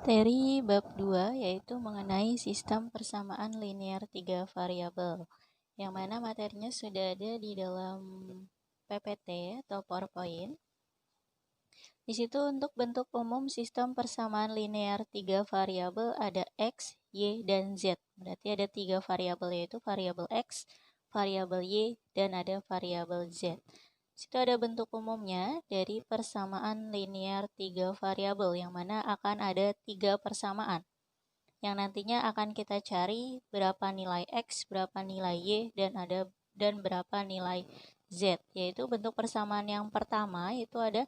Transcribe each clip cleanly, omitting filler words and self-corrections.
Materi bab 2 yaitu mengenai sistem persamaan linear 3 variabel, yang mana materinya sudah ada di dalam PPT atau PowerPoint. Di situ untuk bentuk umum sistem persamaan linear 3 variabel ada X, Y, dan Z. Berarti ada 3 variabel, yaitu variabel X, variabel Y, dan ada variabel Z. Situ ada bentuk umumnya dari persamaan linear 3 variabel, yang mana akan ada 3 persamaan yang nantinya akan kita cari berapa nilai X, berapa nilai Y, dan berapa nilai Z. Yaitu bentuk persamaan yang pertama itu ada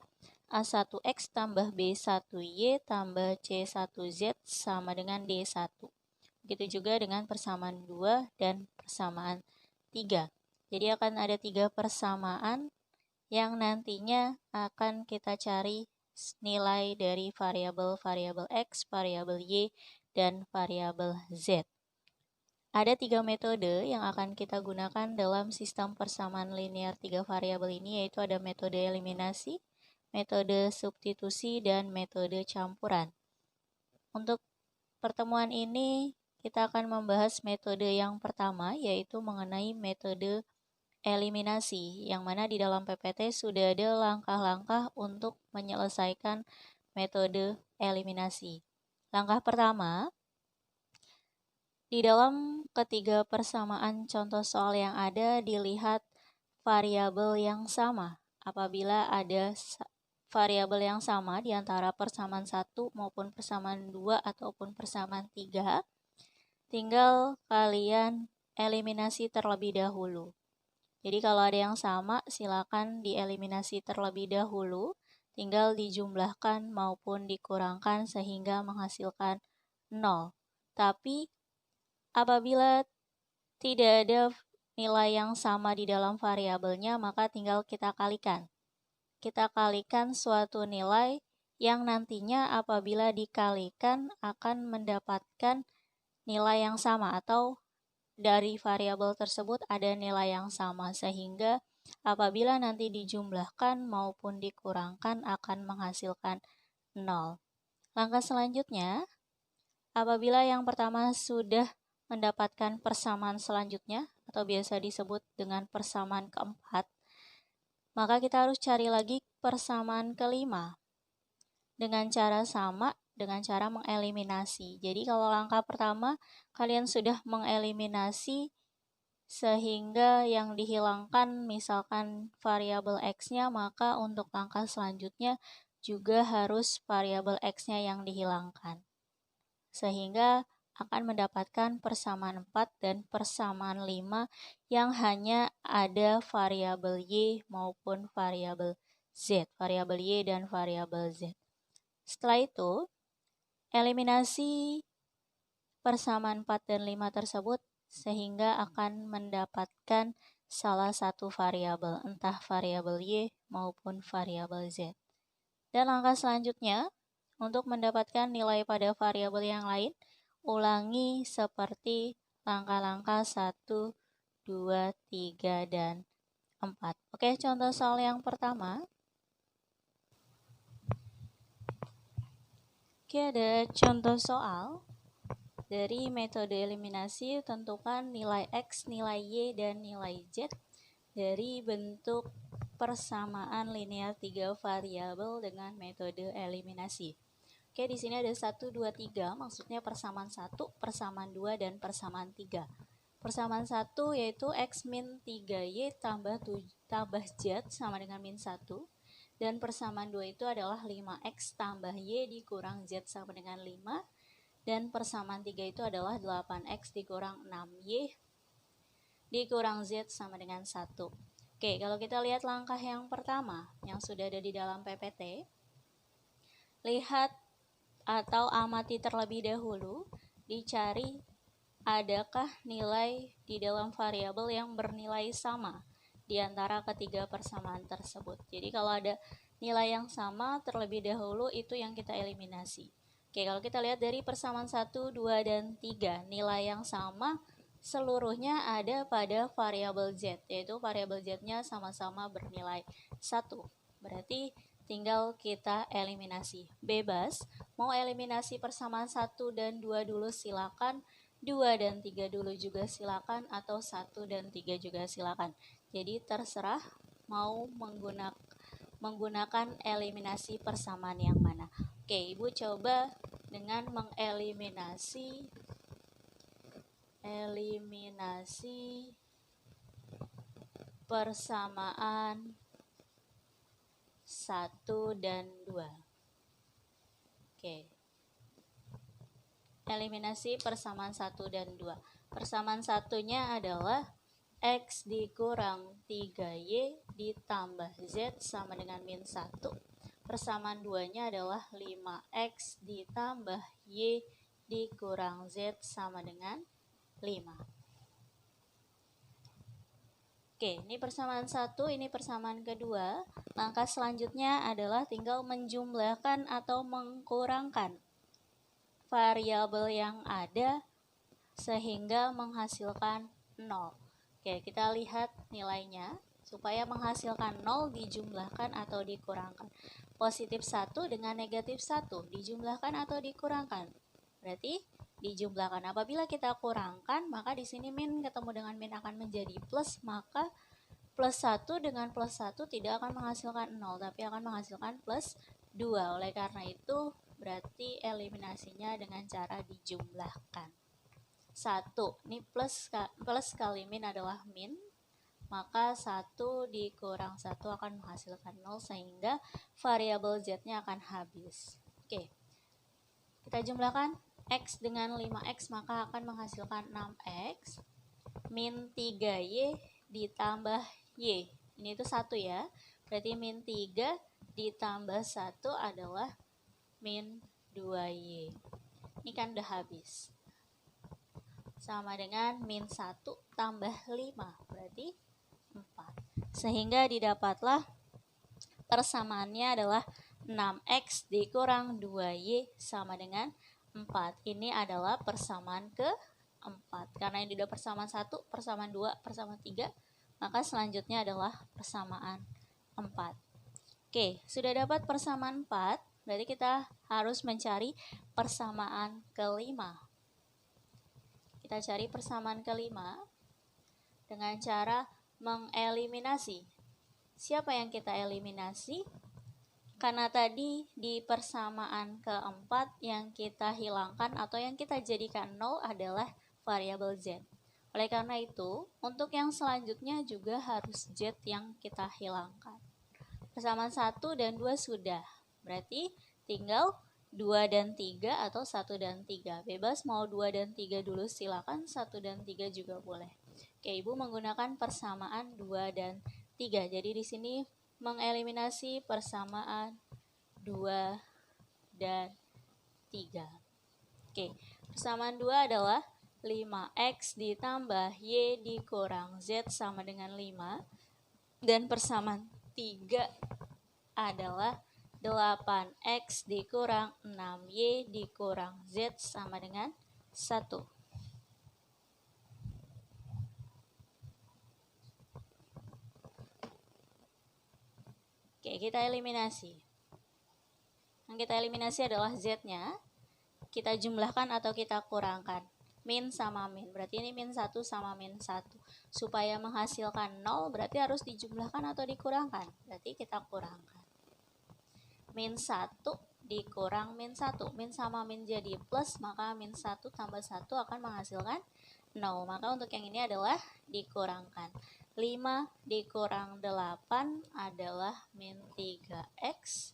A1X tambah B1Y tambah C1Z sama dengan D1. Begitu juga dengan persamaan 2 dan persamaan 3. Jadi akan ada 3 persamaan yang nantinya akan kita cari nilai dari variabel X, variabel Y, dan variabel Z. Ada 3 metode yang akan kita gunakan dalam sistem persamaan linear 3 variabel ini, yaitu ada metode eliminasi, metode substitusi, dan metode campuran. Untuk pertemuan ini kita akan membahas metode yang pertama, yaitu mengenai metode eliminasi, yang mana di dalam PPT sudah ada langkah-langkah untuk menyelesaikan metode eliminasi. Langkah pertama, di dalam ketiga persamaan contoh soal yang ada dilihat variabel yang sama. Apabila ada variabel yang sama di antara persamaan 1 maupun persamaan 2 ataupun persamaan 3, tinggal kalian eliminasi terlebih dahulu. Jadi kalau ada yang sama, silakan dieliminasi terlebih dahulu, tinggal dijumlahkan maupun dikurangkan sehingga menghasilkan 0. Tapi apabila tidak ada nilai yang sama di dalam variabelnya, maka tinggal kita kalikan. Kita kalikan suatu nilai yang nantinya apabila dikalikan akan mendapatkan nilai yang sama, atau dari variabel tersebut ada nilai yang sama, sehingga apabila nanti dijumlahkan maupun dikurangkan akan menghasilkan 0. Langkah selanjutnya, apabila yang pertama sudah mendapatkan persamaan selanjutnya atau biasa disebut dengan persamaan keempat, maka kita harus cari lagi persamaan kelima dengan cara sama, dengan cara mengeliminasi. Jadi kalau langkah pertama kalian sudah mengeliminasi sehingga yang dihilangkan misalkan variabel X-nya, maka untuk langkah selanjutnya juga harus variabel X-nya yang dihilangkan, sehingga akan mendapatkan persamaan 4 dan persamaan 5 yang hanya ada variabel Y maupun variabel Z, variabel Y dan variabel Z. Setelah itu, eliminasi persamaan 4 dan 5 tersebut sehingga akan mendapatkan salah satu variabel, entah variabel Y maupun variabel Z. Dan langkah selanjutnya, untuk mendapatkan nilai pada variabel yang lain, ulangi seperti langkah-langkah 1, 2, 3, dan 4. Oke, contoh soal yang pertama. Oke, ada contoh soal. Dari metode eliminasi, tentukan nilai X, nilai Y, dan nilai Z dari bentuk persamaan linear 3 variabel dengan metode eliminasi. Oke, di sini ada 1, 2, 3, maksudnya persamaan 1, persamaan 2, dan persamaan 3. Persamaan 1 yaitu X min 3Y tambah Z sama dengan min 1. Dan persamaan 2 itu adalah 5X tambah Y dikurang Z sama dengan 5. Dan persamaan 3 itu adalah 8X dikurang 6Y dikurang Z sama dengan 1. Oke, kalau kita lihat langkah yang pertama yang sudah ada di dalam PPT, lihat atau amati terlebih dahulu, dicari adakah nilai di dalam variabel yang bernilai sama di antara ketiga persamaan tersebut. Jadi kalau ada nilai yang sama terlebih dahulu, itu yang kita eliminasi. Oke, kalau kita lihat dari persamaan 1, 2, dan 3, nilai yang sama seluruhnya ada pada variabel Z, yaitu variabel Z-nya sama-sama bernilai 1. Berarti tinggal kita eliminasi. Bebas Mau eliminasi persamaan 1 dan 2 dulu silakan, 2 dan 3 dulu juga silakan, atau 1 dan 3 juga silakan. Jadi terserah mau menggunakan eliminasi persamaan yang mana. Oke, Ibu coba dengan mengeliminasi persamaan 1 dan 2. Oke. Eliminasi persamaan 1 dan 2. Persamaan satunya adalah X dikurang 3Y ditambah Z sama dengan min 1. Persamaan 2-nya adalah 5X ditambah Y dikurang Z sama dengan 5. Oke, ini persamaan 1, ini persamaan kedua. Langkah selanjutnya adalah tinggal menjumlahkan atau mengkurangkan variabel yang ada sehingga menghasilkan 0. Oke, kita lihat nilainya. Supaya menghasilkan 0 dijumlahkan atau dikurangkan. Positif 1 dengan negatif 1 dijumlahkan atau dikurangkan. Berarti dijumlahkan. Apabila kita kurangkan, maka di sini min ketemu dengan min akan menjadi plus, maka plus 1 dengan plus 1 tidak akan menghasilkan 0, tapi akan menghasilkan plus 2. Oleh karena itu, berarti eliminasinya dengan cara dijumlahkan. 1, ini plus kali min adalah min, maka 1 dikurang 1 akan menghasilkan 0, sehingga variabel Z-nya akan habis. Oke, kita jumlahkan X dengan 5X, maka akan menghasilkan 6X, min 3Y ditambah Y. Ini itu 1 ya, berarti min 3 ditambah 1 adalah min 2Y. Ini kan udah habis. Sama dengan min 1 tambah 5, berarti 4. Sehingga didapatlah persamaannya adalah 6X dikurang 2Y sama dengan 4. Ini adalah persamaan ke-4. Karena ini udah persamaan 1, persamaan 2, persamaan 3, maka selanjutnya adalah persamaan 4. Oke, sudah dapat persamaan 4, berarti kita harus mencari persamaan kelima. Kita cari persamaan kelima dengan cara mengeliminasi. Siapa yang kita eliminasi? Karena tadi di persamaan keempat yang kita hilangkan atau yang kita jadikan 0 adalah variabel Z. Oleh karena itu, untuk yang selanjutnya juga harus Z yang kita hilangkan. Persamaan 1 dan 2 sudah. Berarti tinggal 2 dan 3 atau 1 dan 3. Bebas mau 2 dan 3 dulu silakan, 1 dan 3 juga boleh. Oke, Ibu menggunakan persamaan 2 dan 3. Jadi di sini mengeliminasi persamaan 2 dan 3. Oke, persamaan 2 adalah 5X ditambah Y dikurang Z sama dengan 5. Dan persamaan 3 adalah 8X dikurang 6Y dikurang Z sama dengan 1. Oke, kita eliminasi. Yang kita eliminasi adalah Z-nya. Kita jumlahkan atau kita kurangkan. Min sama min, berarti ini min 1 sama min 1. Supaya menghasilkan 0, berarti harus dijumlahkan atau dikurangkan. Berarti kita kurangkan. Min 1 dikurang min 1. Min sama min jadi plus, maka min 1 tambah 1 akan menghasilkan 0. Maka untuk yang ini adalah dikurangkan. 5 dikurang 8 adalah min 3X.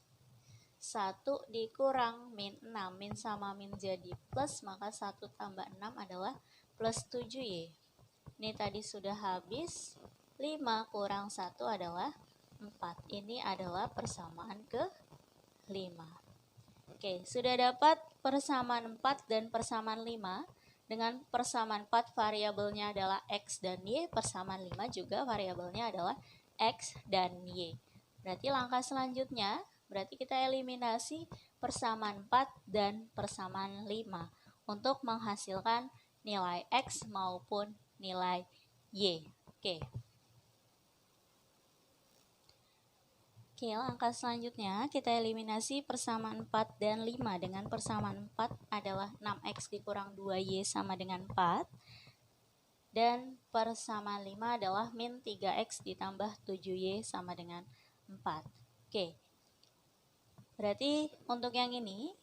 1 dikurang min 6. Min sama min jadi plus, maka 1 tambah 6 adalah plus 7Y. Ini tadi sudah habis. 5 kurang 1 adalah 4. Ini adalah persamaan ke-5. Oke, sudah dapat persamaan 4 dan persamaan 5. Dengan persamaan 4 variabelnya adalah X dan Y, persamaan 5 juga variabelnya adalah X dan Y. Berarti langkah selanjutnya, berarti kita eliminasi persamaan 4 dan persamaan 5 untuk menghasilkan nilai X maupun nilai Y. Oke, Oke, langkah selanjutnya kita eliminasi persamaan 4 dan 5 dengan persamaan 4 adalah 6x dikurang 2y sama dengan 4 dan persamaan 5 adalah min 3x ditambah 7y sama dengan 4. Oke, berarti untuk yang ini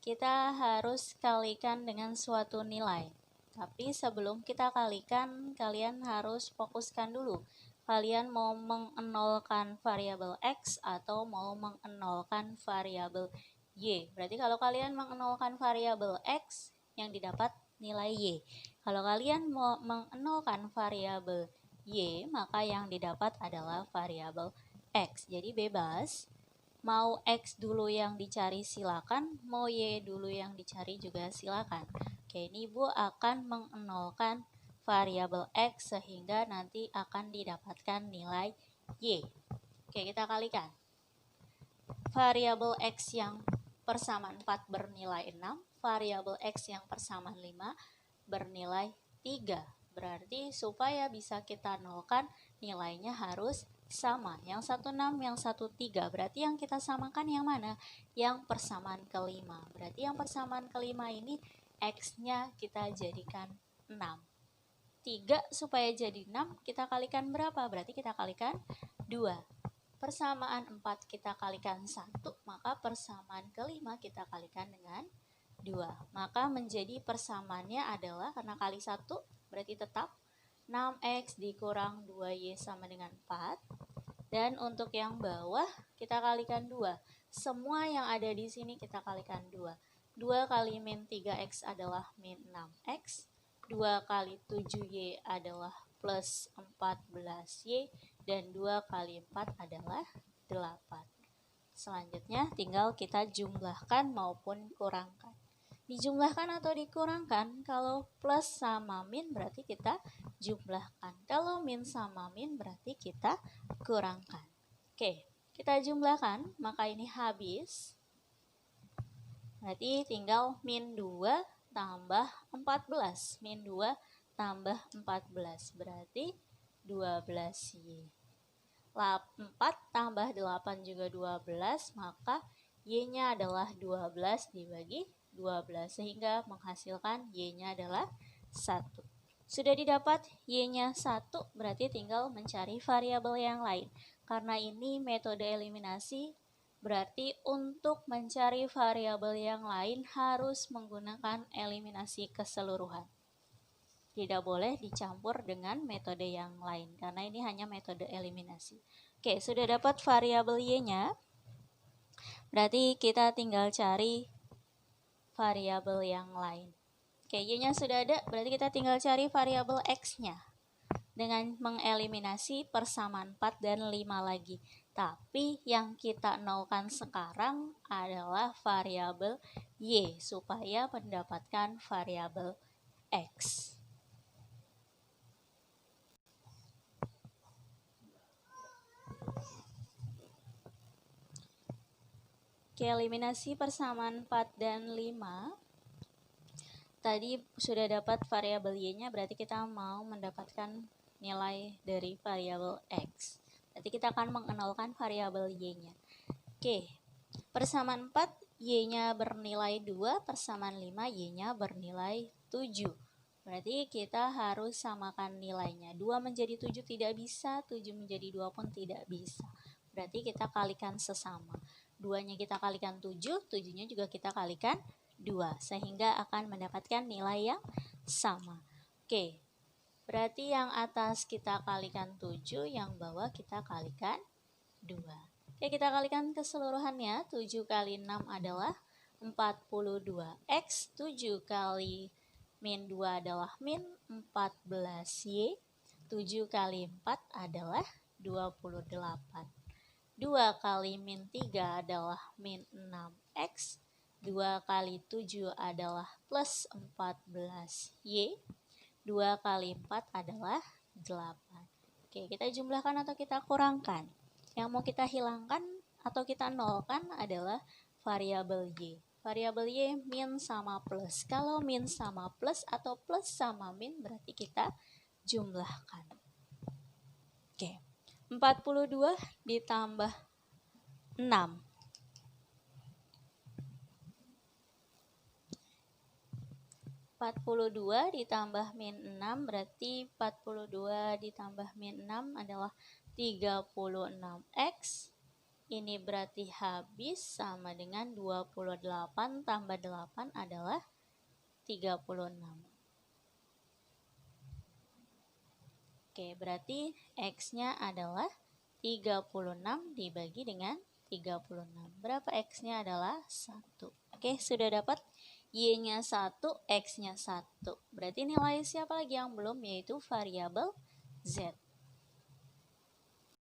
kita harus kalikan dengan suatu nilai. Tapi sebelum kita kalikan, kalian harus fokuskan dulu. Kalian mau mengenolkan variabel X atau mau mengenolkan variabel Y. Berarti kalau kalian mengenolkan variabel X, yang didapat nilai Y. Kalau kalian mau mengenolkan variabel Y, maka yang didapat adalah variabel X. Jadi bebas. Mau X dulu yang dicari silakan, mau Y dulu yang dicari juga silakan. Oke, ini Ibu akan mengenolkan variabel X sehingga nanti akan didapatkan nilai Y. Oke, kita kalikan. Variabel X yang persamaan 4 bernilai 6, variabel X yang persamaan 5 bernilai 3. Berarti supaya bisa kita nolkan, nilainya harus sama. Yang satu 6, yang satu 3. Berarti yang kita samakan yang mana? Yang persamaan kelima. Berarti yang persamaan kelima ini X-nya kita jadikan 6. 3 supaya jadi 6, kita kalikan berapa? Berarti kita kalikan 2. Persamaan 4 kita kalikan 1, maka persamaan kelima kita kalikan dengan 2. Maka menjadi persamaannya adalah, karena kali 1 berarti tetap 6x dikurang 2y sama dengan 4. Dan untuk yang bawah kita kalikan 2. Semua yang ada di sini kita kalikan 2. 2 kali min 3x adalah min 6x. 2 kali 7y adalah plus 14y. Dan 2 kali 4 adalah 8. Selanjutnya tinggal kita jumlahkan maupun kurangkan. Dijumlahkan atau dikurangkan, kalau plus sama min berarti kita jumlahkan. Kalau min sama min berarti kita kurangkan. Oke, kita jumlahkan, maka ini habis. Berarti tinggal min 2 tambah 14. Min 2 tambah 14 berarti 12y. 4 tambah 8 juga 12, maka y-nya adalah 12 dibagi 12, sehingga menghasilkan y-nya adalah 1. Sudah didapat y-nya 1, berarti tinggal mencari variabel yang lain. Karena ini metode eliminasi, berarti untuk mencari variabel yang lain harus menggunakan eliminasi keseluruhan. Tidak boleh dicampur dengan metode yang lain, karena ini hanya metode eliminasi. Oke, sudah dapat variabel y-nya. Berarti kita tinggal cari variabel yang lain. Oke, y-nya sudah ada, berarti kita tinggal cari variabel x-nya dengan mengeliminasi persamaan 4 dan 5 lagi. Tapi yang kita nolkan sekarang adalah variabel y supaya mendapatkan variabel x. Oke, eliminasi persamaan 4 dan 5. Tadi sudah dapat variabel y-nya, berarti kita mau mendapatkan nilai dari variabel x. Berarti kita akan mengenolkan variabel y-nya. Oke, persamaan 4, y-nya bernilai 2, persamaan 5, y-nya bernilai 7. Berarti kita harus samakan nilainya. 2 menjadi 7 tidak bisa, 7 menjadi 2 pun tidak bisa. Berarti kita kalikan sesama. 2-nya kita kalikan 7, 7-nya juga kita kalikan 2, sehingga akan mendapatkan nilai yang sama. Oke, berarti yang atas kita kalikan 7, yang bawah kita kalikan 2. Oke, kita kalikan keseluruhannya. 7 kali 6 adalah 42x, 7 kali min 2 adalah min 14y, 7 kali 4 adalah 28. 2 kali min 3 adalah min 6x, 2 kali 7 adalah plus 14y, 2 kali 4 adalah 8. Oke, kita jumlahkan atau kita kurangkan. Yang mau kita hilangkan atau kita nolkan adalah variabel y. Variabel y min sama plus. Kalau min sama plus atau plus sama min berarti kita jumlahkan. Oke. 42 ditambah 6. 42 ditambah min 6 berarti 42 ditambah min 6 adalah 36x. Ini berarti habis sama dengan 28 tambah 8 adalah 36. Oke, berarti x-nya adalah 36 dibagi dengan 36. Berapa x-nya adalah 1. Oke, sudah dapat y-nya 1, x-nya 1. Berarti nilai siapa lagi yang belum, yaitu variabel z.